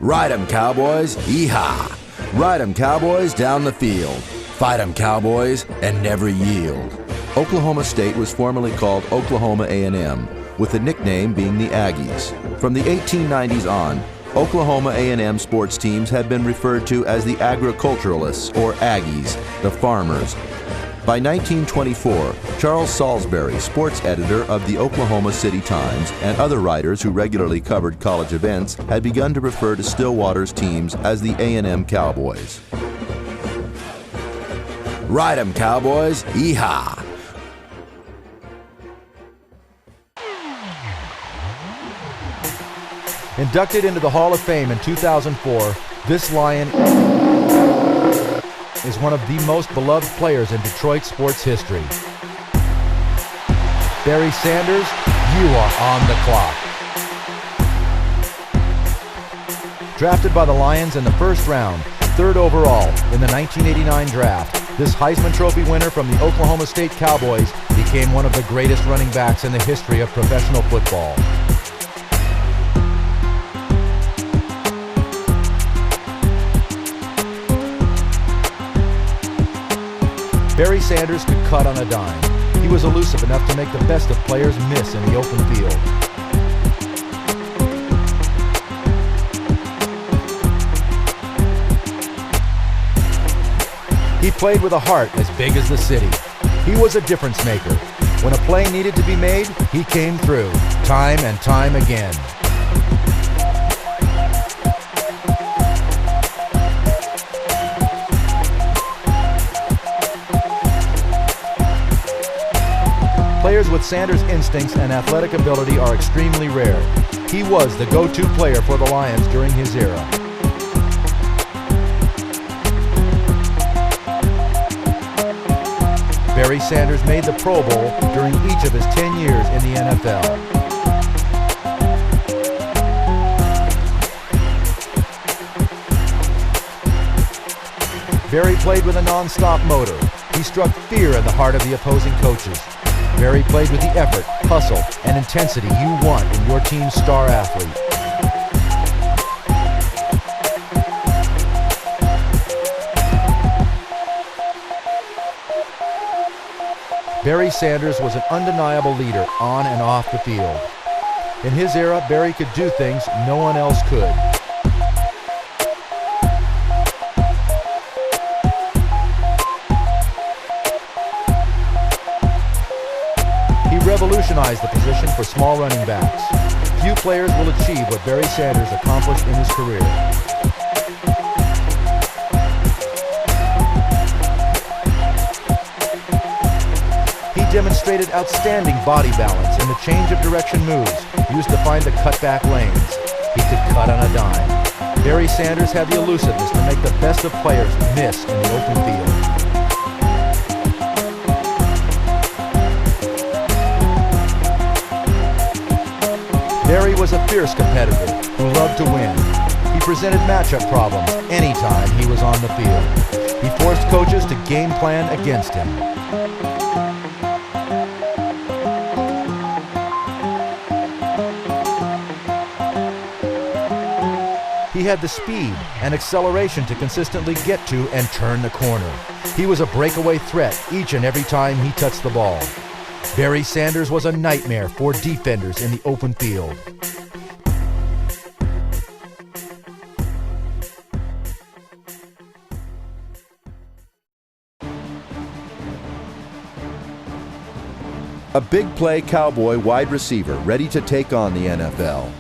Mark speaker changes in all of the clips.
Speaker 1: Ride 'em, Cowboys. Yeehaw. Ride 'em, Cowboys, down the field. Fight 'em, Cowboys, and never yield. Oklahoma State was formerly called Oklahoma A&M, with the nickname being the Aggies. From the 1890s on, Oklahoma A&M sports teams have been referred to as the agriculturalists, or Aggies, the farmers. By 1924, Charles Salisbury, sports editor of the Oklahoma City Times, and other writers who regularly covered college events had begun to refer to Stillwater's teams as the A&M Cowboys. Ride 'em, Cowboys. Yeehaw.
Speaker 2: Inducted into the Hall of Fame in 2004, this Lion is one of the most beloved players in Detroit sports history. Barry Sanders, you are on the clock. Drafted by the Lions in the first round, 3rd overall in the 1989 draft, this Heisman Trophy winner from the Oklahoma State Cowboys became one of the greatest running backs in the history of professional football. Barry Sanders could cut on a dime. He was elusive enough to make the best of players miss in the open field. He played with a heart as big as the city. He was a difference maker. When a play needed to be made, he came through, time and time again. Players with Sanders' instincts and athletic ability are extremely rare. He was the go-to player for the Lions during his era. Barry Sanders made the Pro Bowl during each of his 10 years in the NFL. Barry played with a non-stop motor. He struck fear in the heart of the opposing coaches. Barry played with the effort, hustle, and intensity you want in your team's star athlete. Barry Sanders was an undeniable leader on and off the field. In his era, Barry could do things no one else could. He revolutionized the position for small running backs. Few players will achieve what Barry Sanders accomplished in his career. He demonstrated outstanding body balance in the change of direction moves used to find the cutback lanes. He could cut on a dime. Barry Sanders had the elusiveness to make the best of players miss in the open field. Barry was a fierce competitor who loved to win. He presented matchup problems anytime he was on the field. He forced coaches to game plan against him. He had the speed and acceleration to consistently get to and turn the corner. He was a breakaway threat each and every time he touched the ball. Barry Sanders was a nightmare for defenders in the open field.
Speaker 1: A big play Cowboy wide receiver ready to take on the NFL.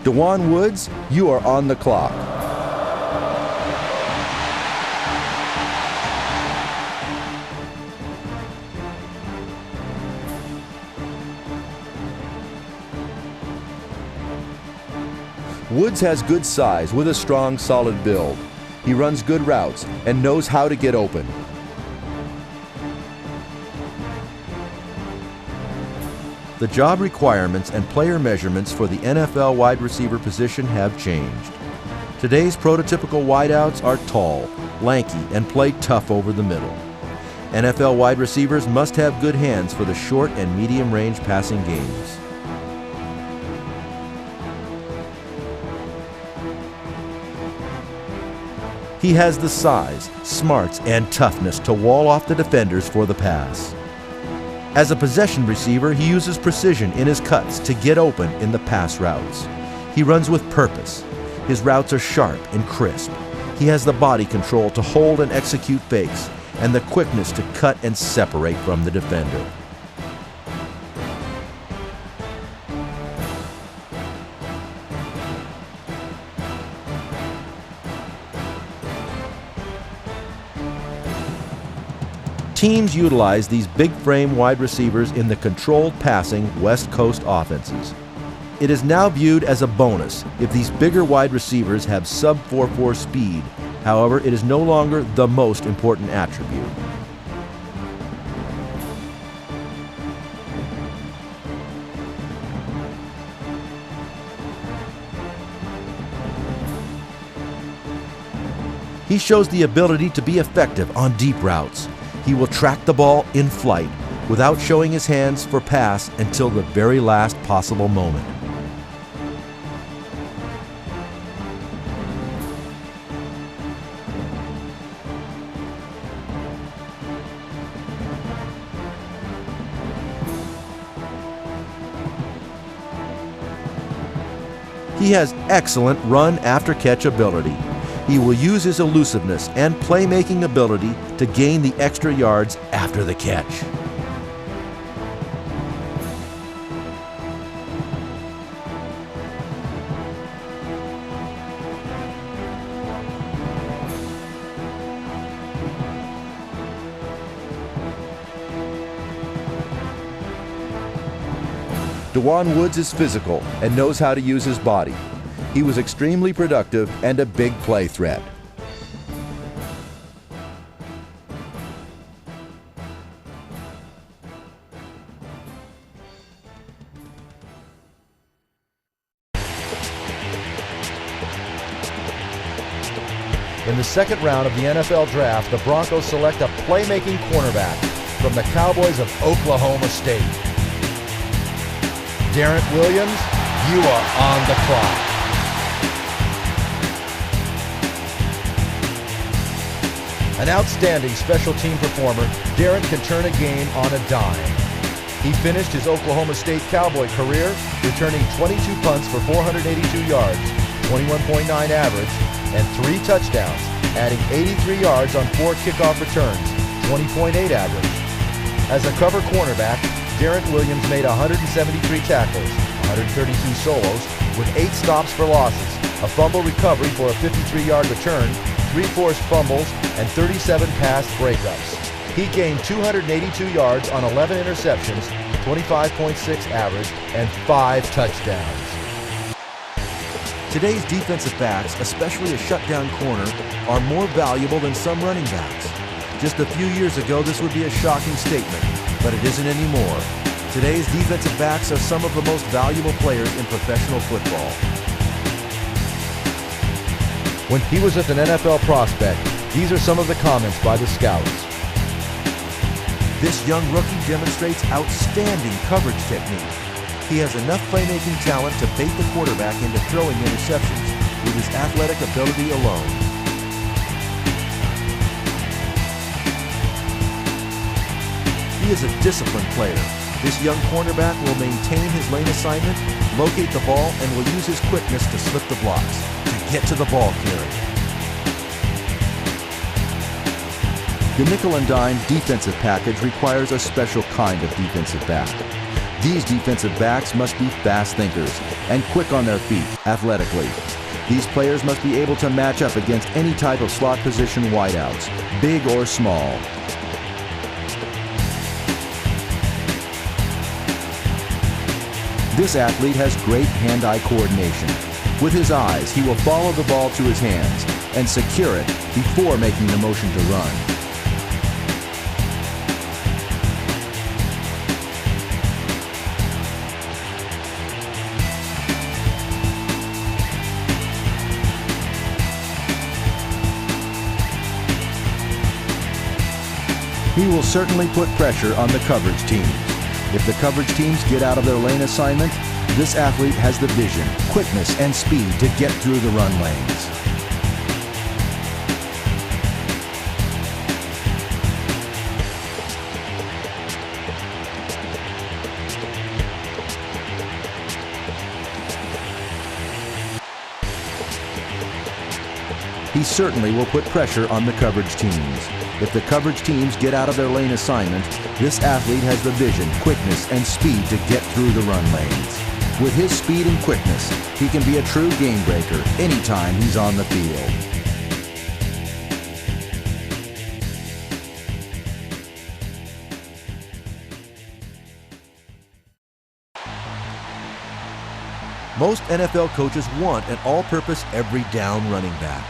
Speaker 1: Dewan Woods, you are on the clock. Woods has good size with a strong, solid build. He runs good routes and knows how to get open. The job requirements and player measurements for the NFL wide receiver position have changed. Today's prototypical wideouts are tall, lanky, and play tough over the middle. NFL wide receivers must have good hands for the short and medium range passing games.
Speaker 2: He has the size, smarts, and toughness to wall off the defenders for the pass. As a possession receiver, he uses precision in his cuts to get open in the pass routes. He runs with purpose. His routes are sharp and crisp. He has the body control to hold and execute fakes, and the quickness to cut and separate from the defender. Teams utilize these big frame wide receivers in the controlled passing West Coast offenses. It is now viewed as a bonus if these bigger wide receivers have sub 4.4 speed. However, it is no longer the most important attribute. He shows the ability to be effective on deep routes. He will track the ball in flight without showing his hands for pass until the very last possible moment. He has excellent run after catch ability. He will use his elusiveness and playmaking ability to gain the extra yards after the catch. Dewan Woods is physical and knows how to use his body. He was extremely productive and a big play threat. In the second round of the NFL Draft, the Broncos select a playmaking cornerback from the Cowboys of Oklahoma State. Darrent Williams, you are on the clock. An outstanding special team performer, Darrent can turn a game on a dime. He finished his Oklahoma State Cowboy career returning 22 punts for 482 yards, 21.9 average, and 3 touchdowns, adding 83 yards on 4 kickoff returns, 20.8 average. As a cover cornerback, Darrent Williams made 173 tackles, 132 solos, with 8 stops for losses, a fumble recovery for a 53-yard return, 3 forced fumbles, and 37 pass breakups. He gained 282 yards on 11 interceptions, 25.6 average, and 5 touchdowns. Today's defensive backs, especially a shutdown corner, are more valuable than some running backs. Just a few years ago, this would be a shocking statement, but it isn't anymore. Today's defensive backs are some of the most valuable players in professional football. When he was with an NFL prospect, these are some of the comments by the scouts. This young rookie demonstrates outstanding coverage technique. He has enough playmaking talent to bait the quarterback into throwing interceptions with his athletic ability alone. He is a disciplined player. This young cornerback will maintain his lane assignment, locate the ball, and will use his quickness to slip the blocks, to get to the ball carrier. The nickel and dime defensive package requires a special kind of defensive back. These defensive backs must be fast thinkers and quick on their feet athletically. These players must be able to match up against any type of slot position wideouts, big or small. This athlete has great hand-eye coordination. With his eyes, he will follow the ball to his hands and secure it before making the motion to run. He will certainly put pressure on the coverage teams. If the coverage teams get out of their lane assignment, this athlete has the vision, quickness, and speed to get through the run lanes.
Speaker 1: he certainly will put pressure on the coverage teams. If the coverage teams get out of their lane assignment, this athlete has the vision, quickness, and speed to get through the run lanes. With his speed and quickness, he can be a true game breaker anytime he's on the field. Most NFL coaches want an all-purpose every down running back.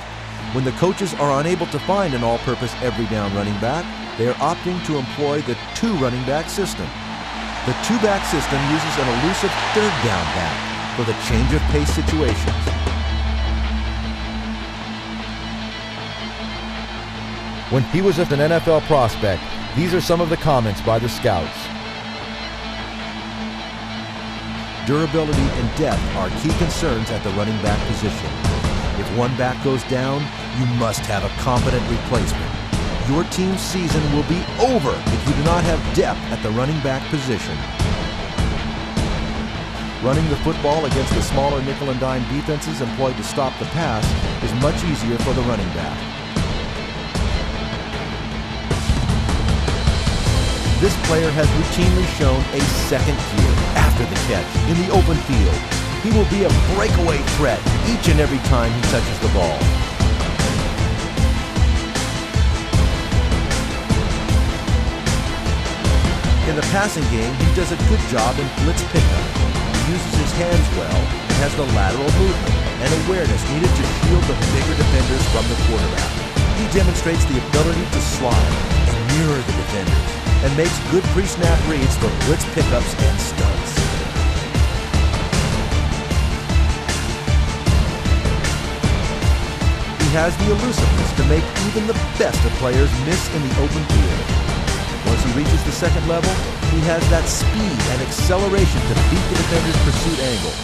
Speaker 1: When the coaches are unable to find an all-purpose every down running back, they are opting to employ the two running back system. The two-back system uses an elusive third down back for the change of pace situations.
Speaker 2: When he was just an NFL prospect, these are some of the comments by the scouts.
Speaker 1: Durability and depth are key concerns at the running back position. If one back goes down, you must have a competent replacement. Your team's season will be over if you do not have depth at the running back position. Running the football against the smaller nickel and dime defenses employed to stop the pass is much easier for the running back. This player has routinely shown a second gear after the catch in the open field. He will be a breakaway threat each and every time he touches the ball. In the passing game, he does a good job in blitz pickup. He uses his hands well and has the lateral movement and awareness needed to shield the bigger defenders from the quarterback. He demonstrates the ability to slide and mirror the defenders and makes good pre-snap reads for blitz pickups and stunts. He has the elusiveness to make even the best of players miss in the open field. Once he reaches the second level, he has that speed and acceleration to beat the defender's pursuit angle.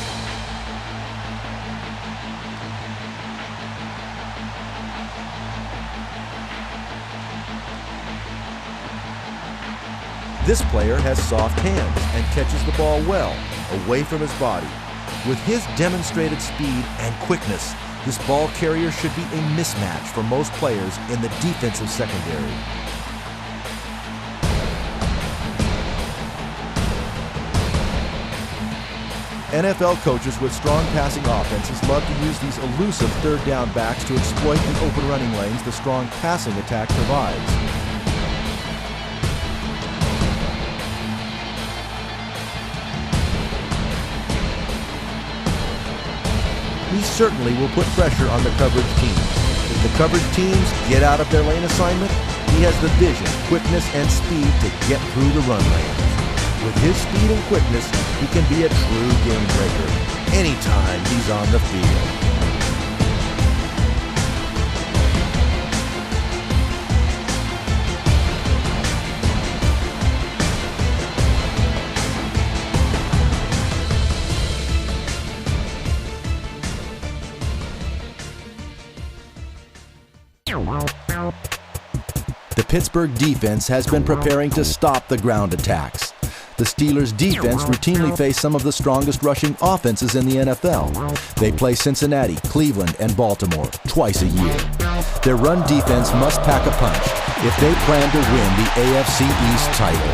Speaker 1: This player has soft hands and catches the ball well, away from his body. With his demonstrated speed and quickness, this ball carrier should be a mismatch for most players in the defensive secondary. NFL coaches with strong passing offenses love to use these elusive third down backs to exploit the open running lanes the strong passing attack provides. He certainly will put pressure on the coverage teams. If the coverage teams get out of their lane assignment, he has the vision, quickness, and speed to get through the run lanes. With his speed and quickness, he can be a true game breaker anytime he's on the field. The Pittsburgh defense has been preparing to stop the ground attacks. The Steelers' defense routinely face some of the strongest rushing offenses in the NFL. They play Cincinnati, Cleveland, and Baltimore twice a year. Their run defense must pack a punch if they plan to win the AFC East title.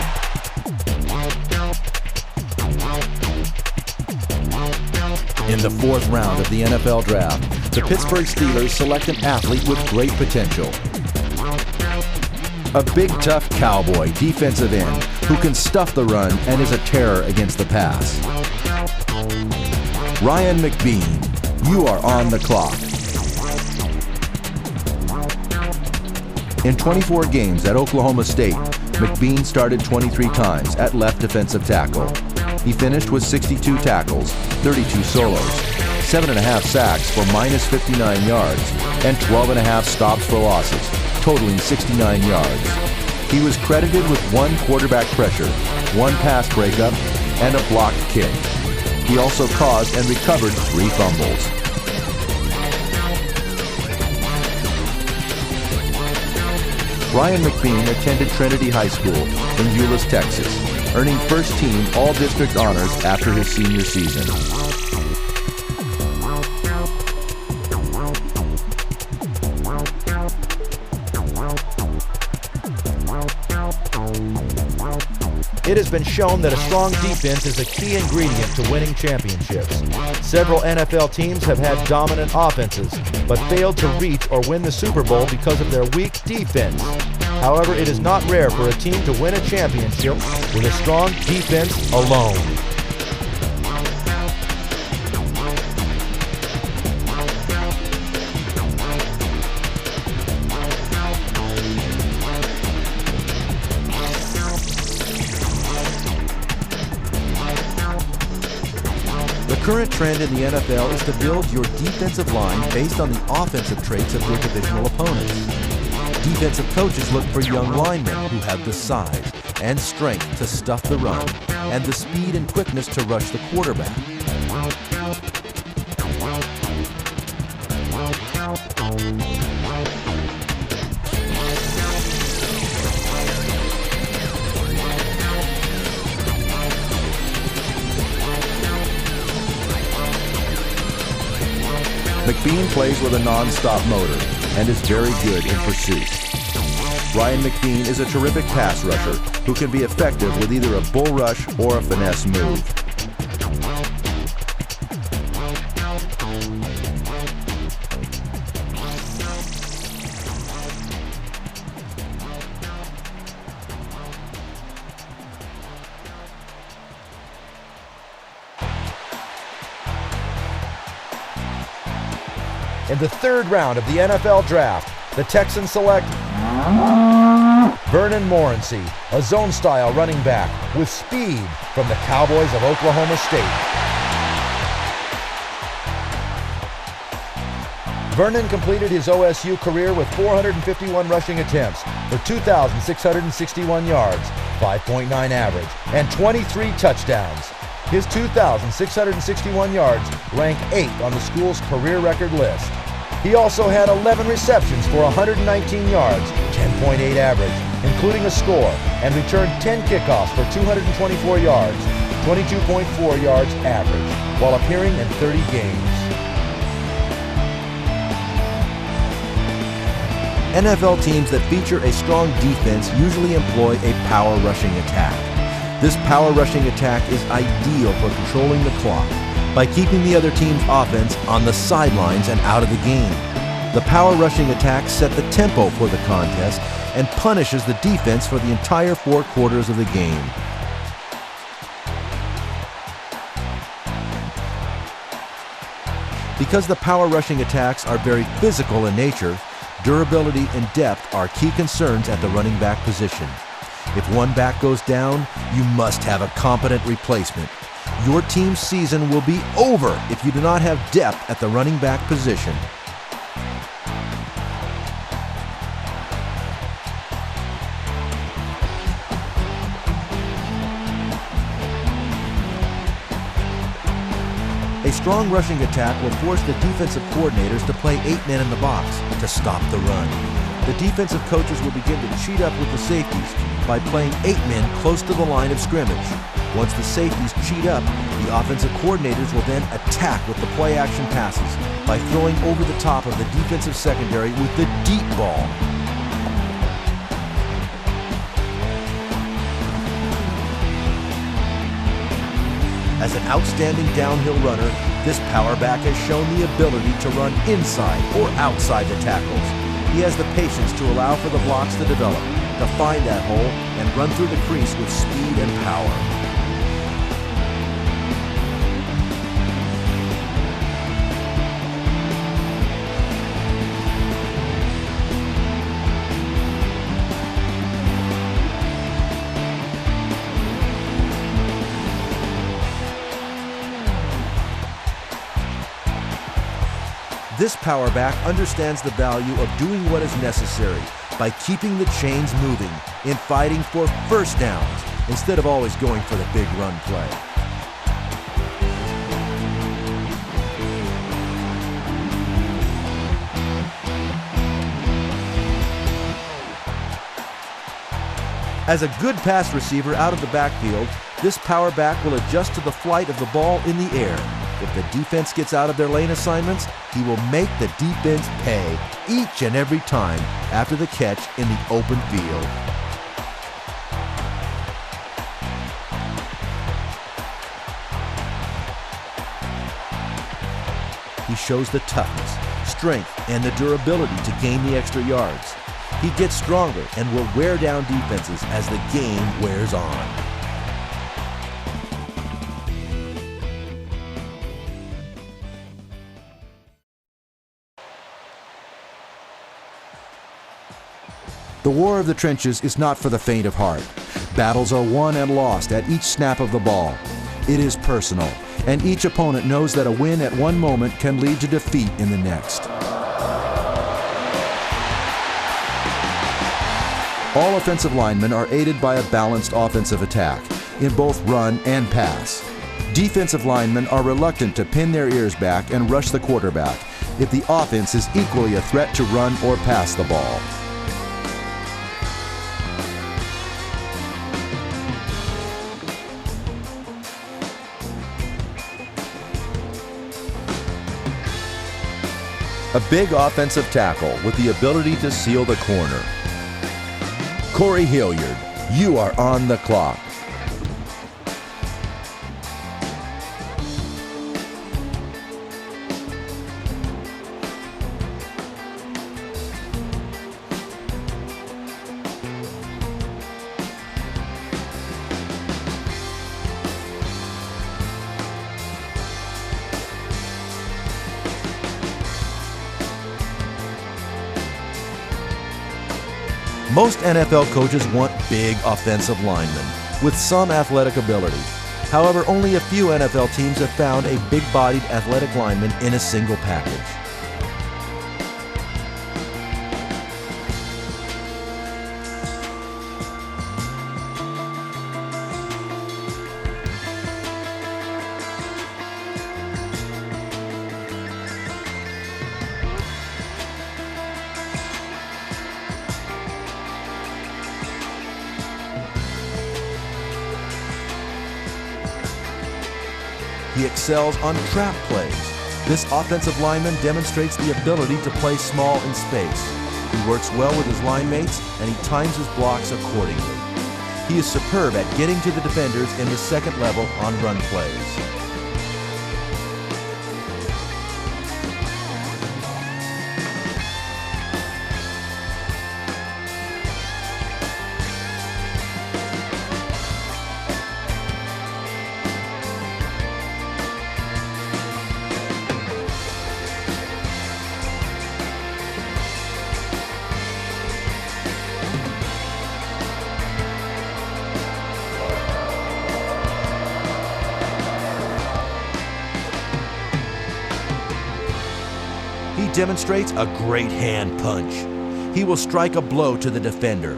Speaker 1: In the fourth round of the NFL Draft, the Pittsburgh Steelers select an athlete with great potential. A big, tough cowboy defensive end who can stuff the run and is a terror against the pass. Ryan McBean, you are on the clock. In 24 games at Oklahoma State, McBean started 23 times at left defensive tackle. He finished with 62 tackles, 32 solos, 7.5 sacks for minus 59 yards, and 12.5 stops for losses, totaling 69 yards. He was credited with 1 quarterback pressure, 1 pass breakup, and a blocked kick. He also caused and recovered 3 fumbles. Ryan McBean attended Trinity High School in Euless, Texas, earning first-team All-District honors after his senior season.
Speaker 2: It has been shown that a strong defense is a key ingredient to winning championships. Several NFL teams have had dominant offenses, but failed to reach or win the Super Bowl because of their weak defense. However, it is not rare for a team to win a championship with a strong defense alone.
Speaker 1: The current trend in the NFL is to build your defensive line based on the offensive traits of your divisional opponents. Defensive coaches look for young linemen who have the size and strength to stuff the run and the speed and quickness to rush the quarterback. McBean plays with a non-stop motor and is very good in pursuit. Ryan McBean is a terrific pass rusher who can be effective with either a bull rush or a finesse move.
Speaker 2: In the third round of the NFL Draft, the Texans select Vernon Morency, a zone-style running back with speed from the Cowboys of Oklahoma State. Vernon completed his OSU career with 451 rushing attempts for 2,661 yards, 5.9 average, and 23 touchdowns. His 2,661 yards rank 8th on the school's career record list. He also had 11 receptions for 119 yards, 10.8 average, including a score, and returned 10 kickoffs for 224 yards, 22.4 yards average, while appearing in 30 games.
Speaker 1: NFL teams that feature a strong defense usually employ a power rushing attack. This power rushing attack is ideal for controlling the clock by keeping the other team's offense on the sidelines and out of the game. The power rushing attack set the tempo for the contest and punishes the defense for the entire 4 quarters of the game. Because the power rushing attacks are very physical in nature, durability and depth are key concerns at the running back position. If one back goes down, you must have a competent replacement. Your team's season will be over if you do not have depth at the running back position. A strong rushing attack will force the defensive coordinators to play 8 men in the box to stop the run. The defensive coaches will begin to cheat up with the safeties by playing 8 men close to the line of scrimmage. Once the safeties cheat up, the offensive coordinators will then attack with the play-action passes by throwing over the top of the defensive secondary with the deep ball. As an outstanding downhill runner, this power back has shown the ability to run inside or outside the tackles. He has the patience to allow for the blocks to develop, to find that hole and run through the crease with speed and power. This power back understands the value of doing what is necessary by keeping the chains moving in fighting for first downs instead of always going for the big run play. As a good pass receiver out of the backfield, this power back will adjust to the flight of the ball in the air. If the defense gets out of their lane assignments, he will make the defense pay each and every time after the catch in the open field.
Speaker 2: he shows the toughness, strength, and the durability to gain the extra yards. He gets stronger and will wear down defenses as the game wears on.
Speaker 1: The war of the trenches is not for the faint of heart. Battles are won and lost at each snap of the ball. It is personal, and each opponent knows that a win at one moment can lead to defeat in the next. All offensive linemen are aided by a balanced offensive attack in both run and pass. Defensive linemen are reluctant to pin their ears back and rush the quarterback if the offense is equally a threat to run or pass the ball. A big offensive tackle with the ability to seal the corner. Corey Hilliard, you are on the clock. Most NFL coaches want big offensive linemen with some athletic ability. However, only a few NFL teams have found a big-bodied athletic lineman in a single package. He excels on trap plays. This offensive lineman demonstrates the ability to play small in space. He works well with his line mates and he times his blocks accordingly. He is superb at getting to the defenders in the second level on run plays. He demonstrates a great hand punch. He will strike a blow to the defender.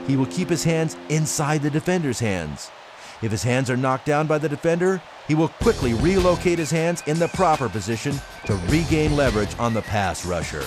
Speaker 1: He will keep his hands inside the defender's hands. If his hands are knocked down by the defender, he will quickly relocate his hands in the proper position to regain leverage on the pass rusher.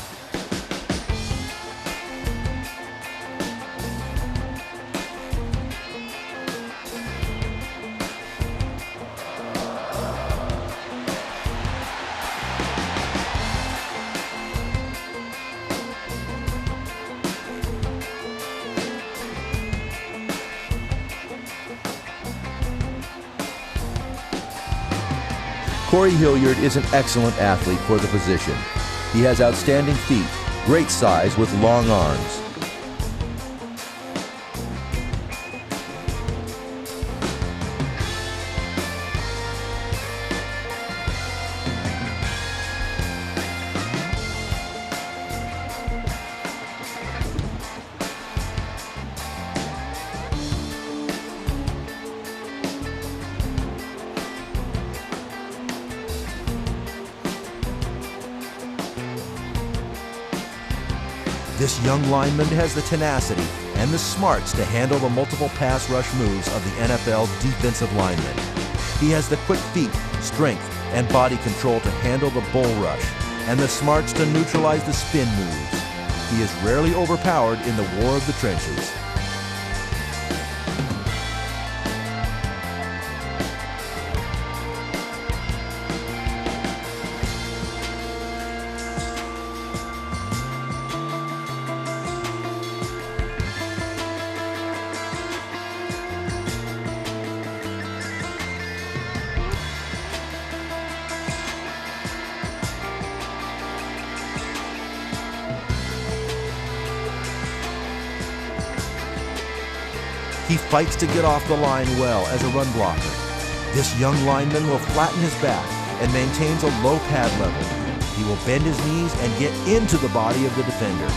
Speaker 1: Corey Hilliard is an excellent athlete for the position. He has outstanding feet, great size with long arms. This young lineman has the tenacity and the smarts to handle the multiple pass rush moves of the NFL defensive lineman. He has the quick feet, strength, and body control to handle the bull rush, and the smarts to neutralize the spin moves. He is rarely overpowered in the war of the trenches.
Speaker 2: He fights to get off the line well as a run blocker. This young lineman will flatten his back and maintains a low pad level. He will bend his knees and get into the body of the defender.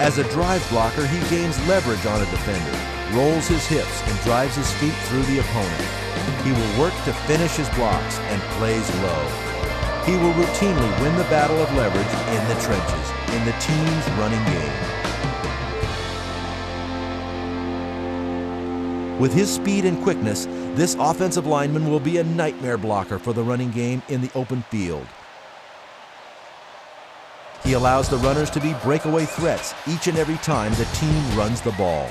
Speaker 2: As a drive blocker, he gains leverage on a defender, rolls his hips, and drives his feet through the opponent. He will work to finish his blocks and plays low. He will routinely win the battle of leverage in the trenches, in the team's running game. With his speed and quickness, this offensive lineman will be a nightmare blocker for the running game in the open field. He allows the runners to be breakaway threats each and every time the team runs the ball.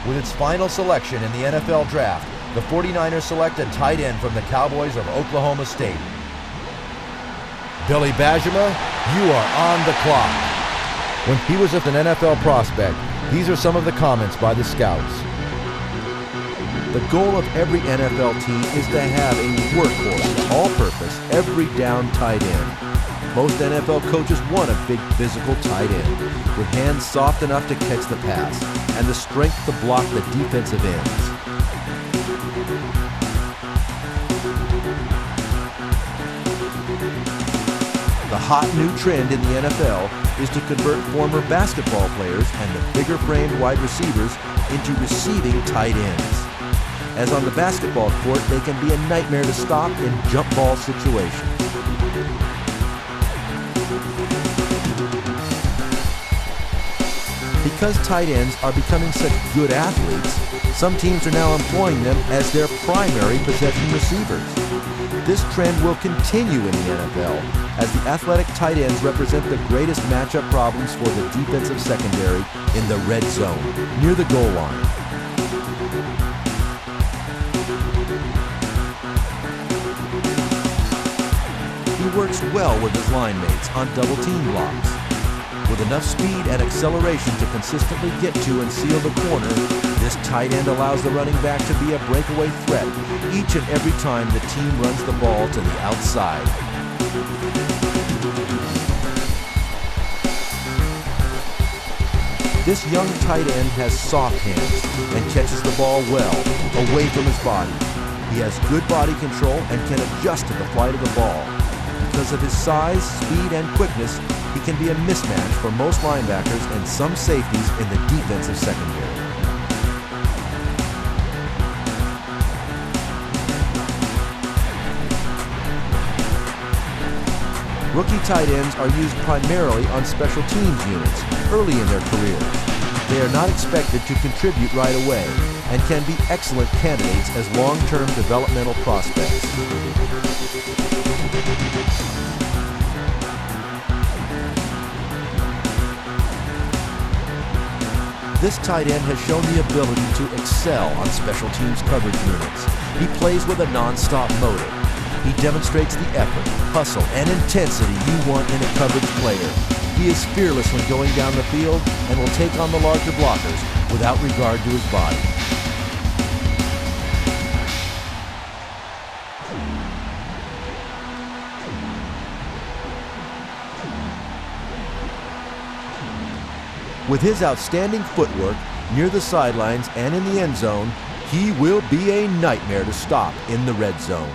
Speaker 2: With its final selection in the NFL Draft, the 49ers select a tight end from the Cowboys of Oklahoma State. Billy Bajema, you are on the clock. When he was an NFL prospect, these are some of the comments by the scouts. The goal of every NFL team is to have a workhorse, all-purpose, every down tight end. Most NFL coaches want a big physical tight end, with hands soft enough to catch the pass, and the strength to block the defensive ends. The hot new trend in the NFL is to convert former basketball players and the bigger-framed wide receivers into receiving tight ends. As on the basketball court, they can be a nightmare to stop in jump ball situations. Because tight ends are becoming such good athletes, some teams are now employing them as their primary possession receivers. This trend will continue in the NFL, as the athletic tight ends represent the greatest matchup problems for the defensive secondary in the red zone, near the goal line. He works well with his line mates on double team blocks. With enough speed and acceleration to consistently get to and seal the corner, this tight end allows the running back to be a breakaway threat each and every time the team runs the ball to the outside. This young tight end has soft hands and catches the ball well, away from his body. He has good body control and can adjust to the flight of the ball. Because of his size, speed, and quickness, he can be a mismatch for most linebackers and some safeties in the defensive secondary. Rookie tight ends are used primarily on special teams units early in their careers. They are not expected to contribute right away and can be excellent candidates as long-term developmental prospects. This tight end has shown the ability to excel on special teams coverage units. He plays with a non-stop motor. He demonstrates the effort, hustle, and intensity you want in a coverage player. He is fearless when going down the field and will take on the larger blockers without regard to his body. With his outstanding footwork near the sidelines and in the end zone, he will be a nightmare to stop in the red zone.